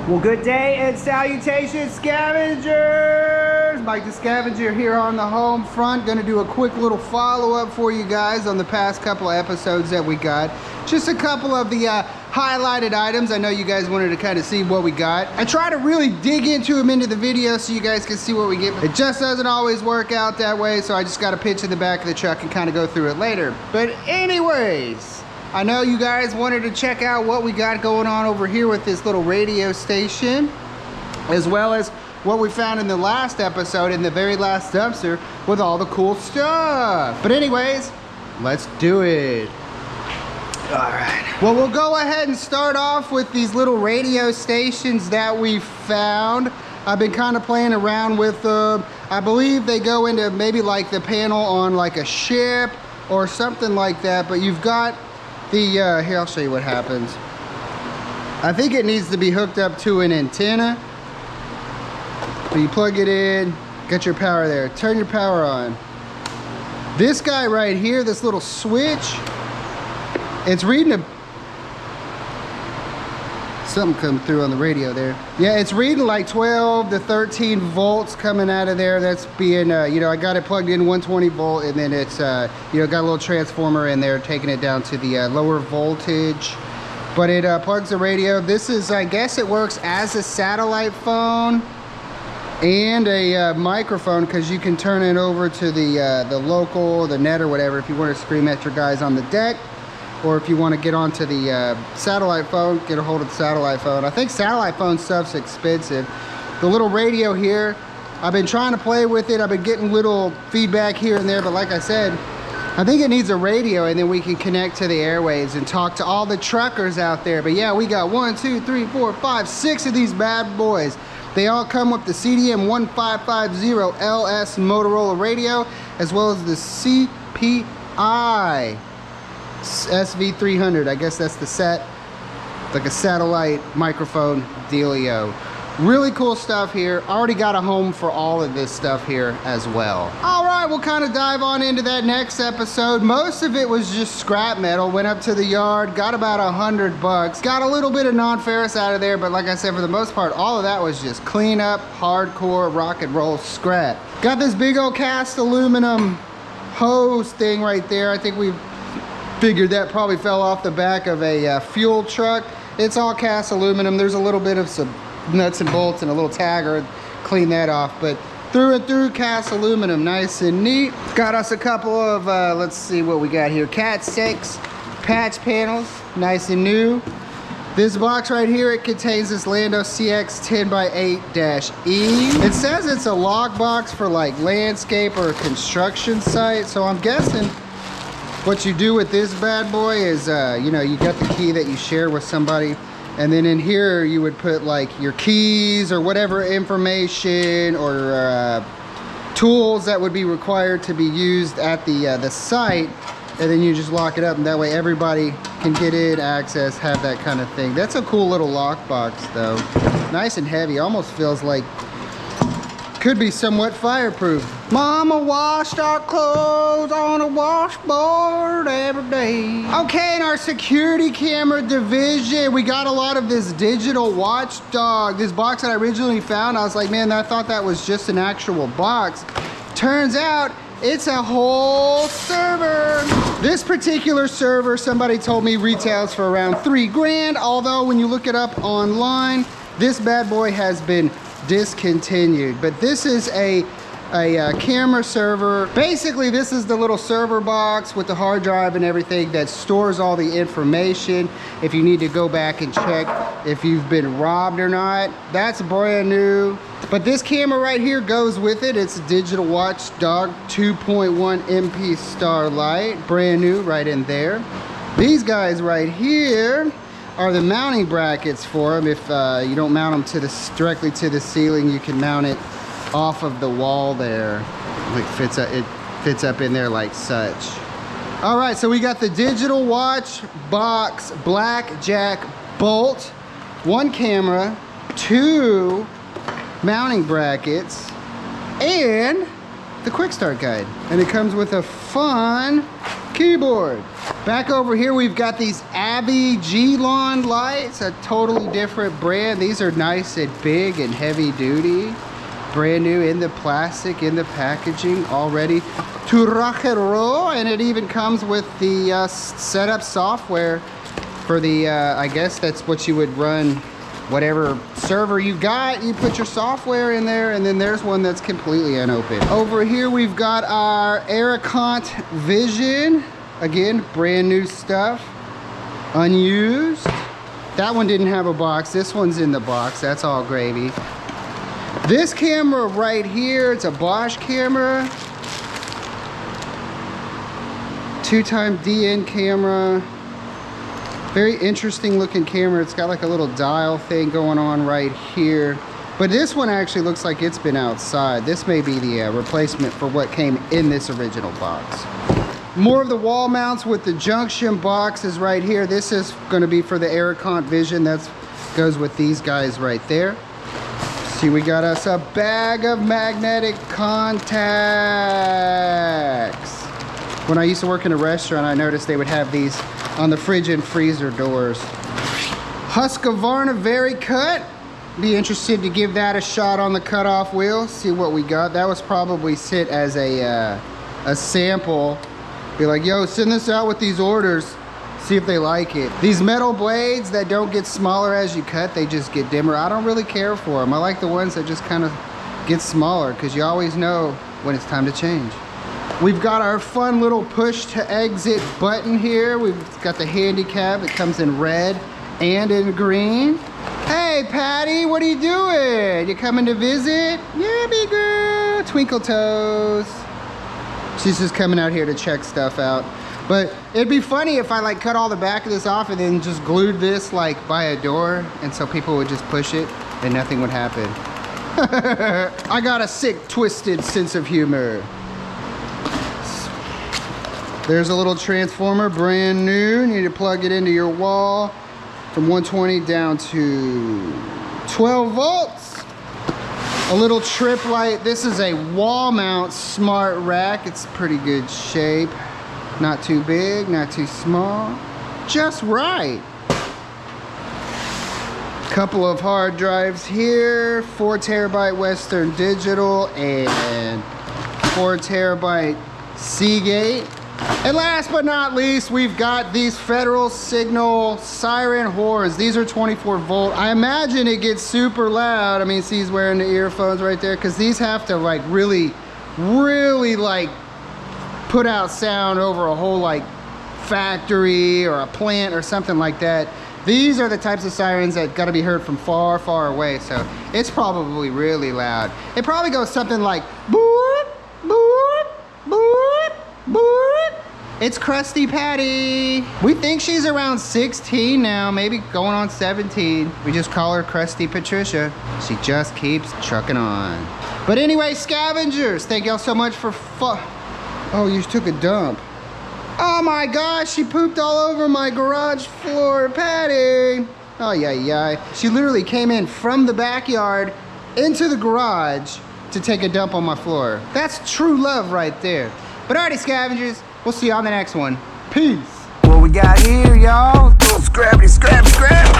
Well, good day and salutations, scavengers! Mike the Scavenger here on the home front. Gonna do a quick little follow-up for you guys on the past couple of episodes that we got. Just a couple of the highlighted items. I know you guys wanted to kind of see what we got. I try to really dig into them into the video so you guys can see what we get. It just doesn't always work out that way, so I just got to pitch in the back of the truck and kind of go through it later. But anyways, I know you guys wanted to check out what we got going on over here with this little radio station, as well as what we found in the last episode, in the very last dumpster, with all the cool stuff. But anyways, let's do it. All right. Well, we'll go ahead and start off with these little radio stations that we found. I've been kind of playing around with them. I believe they go into maybe like the panel on like a ship or something like that, but you've got the, here, I'll show you what happens. I think it needs to be hooked up to an antenna. So you plug it in, get your power there, turn your power on. This guy right here, this little switch, it's reading something come through on the radio there. Yeah, it's reading like 12 to 13 volts coming out of there. That's being, you know, I got it plugged in 120 volt, and then it's, you know, got a little transformer in there taking it down to the lower voltage. But it plugs the radio. This is, I guess it works as a satellite phone and a microphone, because you can turn it over to the local, the net or whatever, if you want to scream at your guys on the deck. Or if you want to get onto the satellite phone, get a hold of the satellite phone. I think satellite phone stuff's expensive. The little radio here, I've been trying to play with it. I've been getting little feedback here and there, but like I said, I think it needs a radio, and then we can connect to the airwaves and talk to all the truckers out there. But yeah, we got 1, 2, 3, 4, 5, 6 of these bad boys. They all come with the CDM 1550 LS Motorola radio, as well as the CPI SV300. I guess that's the set, like a satellite microphone dealio. Really cool stuff here. Already got a home for all of this stuff here as well. All right, we'll kind of dive on into that next episode. Most of it was just scrap metal. Went up to the yard, got about $100. Got a little bit of non-ferrous out of there, but like I said, for the most part, all of that was just clean up, hardcore rock and roll scrap. Got this big old cast aluminum hose thing right there. I think we've figured that probably fell off the back of a fuel truck. It's all cast aluminum. There's a little bit of some nuts and bolts and a little tagger. Clean that off, but through and through cast aluminum, nice and neat. Got us a couple of let's see what we got here. Cat 6 patch panels, nice and new. This box right here, it contains this Lando CX 10x8-E. It says it's a lock box for like landscape or a construction site, so I'm guessing what you do with this bad boy is, you know, you got the key that you share with somebody, and then in here you would put like your keys or whatever information or tools that would be required to be used at the site, and then you just lock it up, and that way everybody can get in, access, have that kind of thing. That's a cool little lock box though. Nice and heavy, almost feels like could be somewhat fireproof. Mama washed our clothes on a washboard every day. Okay, in our security camera division, we got a lot of this digital watchdog. This box that I originally found, I was like, man, I thought that was just an actual box. Turns out it's a whole server. This particular server, somebody told me, retails for around $3 grand, although when you look it up online, this bad boy has been discontinued. But this is a camera server. Basically, this is the little server box with the hard drive and everything that stores all the information if you need to go back and check if you've been robbed or not. That's brand new. But this camera right here goes with it. It's a digital watchdog 2.1 MP Starlight, brand new right in there. These guys right here are the mounting brackets for them. If you don't mount them to directly to the ceiling, you can mount it off of the wall there. It fits up in there like such. All right, so we got the digital watch box blackjack bolt, 1 camera, 2 mounting brackets, and the quick start guide. And it comes with a fun keyboard. Back over here, we've got these Abbey G-Lawn lights, a totally different brand. These are nice and big and heavy duty. Brand new in the plastic, in the packaging, all ready to rock and roll. And it even comes with the setup software for the, I guess that's what you would run whatever server you got. You put your software in there, and then there's one that's completely unopened. Over here, we've got our Ericont Vision. Again, brand new stuff, unused. That one didn't have a box. This one's in the box. That's all gravy. This camera right here, it's a Bosch camera. 2x DN camera. Very interesting looking camera. It's got like a little dial thing going on right here. But this one actually looks like it's been outside. This may be the replacement for what came in this original box. More of the wall mounts with the junction boxes right here. This is going to be for the Ericont Vision. That goes with these guys right there. See, we got us a bag of magnetic contacts. When I used to work in a restaurant, I noticed they would have these on the fridge and freezer doors. Husqvarna Very Cut. Be interested to give that a shot on the cutoff wheel. See what we got. That was probably sit as a sample. Be like, yo, send this out with these orders. See if they like it. These metal blades that don't get smaller as you cut, they just get dimmer. I don't really care for them. I like the ones that just kind of get smaller because you always know when it's time to change. We've got our fun little push to exit button here. We've got the handicap. It comes in red and in green. Hey, Patty, what are you doing? You coming to visit? Yeah, big girl. Twinkle toes. She's just coming out here to check stuff out. But it'd be funny if I like cut all the back of this off and then just glued this like by a door, and so people would just push it and nothing would happen. I got a sick, twisted sense of humor. There's a little transformer, brand new. You need to plug it into your wall from 120 down to 12 volts. A little trip light. This is a wall mount smart rack. It's pretty good shape. Not too big, not too small. Just right. Couple of hard drives here. 4 terabyte Western Digital and 4 terabyte Seagate. And last but not least, we've got these Federal Signal siren horns. These are 24 volt. I imagine it gets super loud. I mean, see, he's wearing the earphones right there, because these have to like really like put out sound over a whole like factory or a plant or something like that. These are the types of sirens that got to be heard from far, far away. So it's probably really loud. It probably goes something like boop, boop, boop, boop. It's Krusty Patty. We think she's around 16 now, maybe going on 17. We just call her Krusty Patricia. She just keeps trucking on. But anyway, scavengers, thank y'all so much for oh, you took a dump. Oh my gosh, she pooped all over my garage floor, Patty. Oh, yeah. She literally came in from the backyard into the garage to take a dump on my floor. That's true love right there. But alrighty, scavengers, we'll see you on the next one. Peace. What we got here, y'all? Scrabbity, scrab, scrab.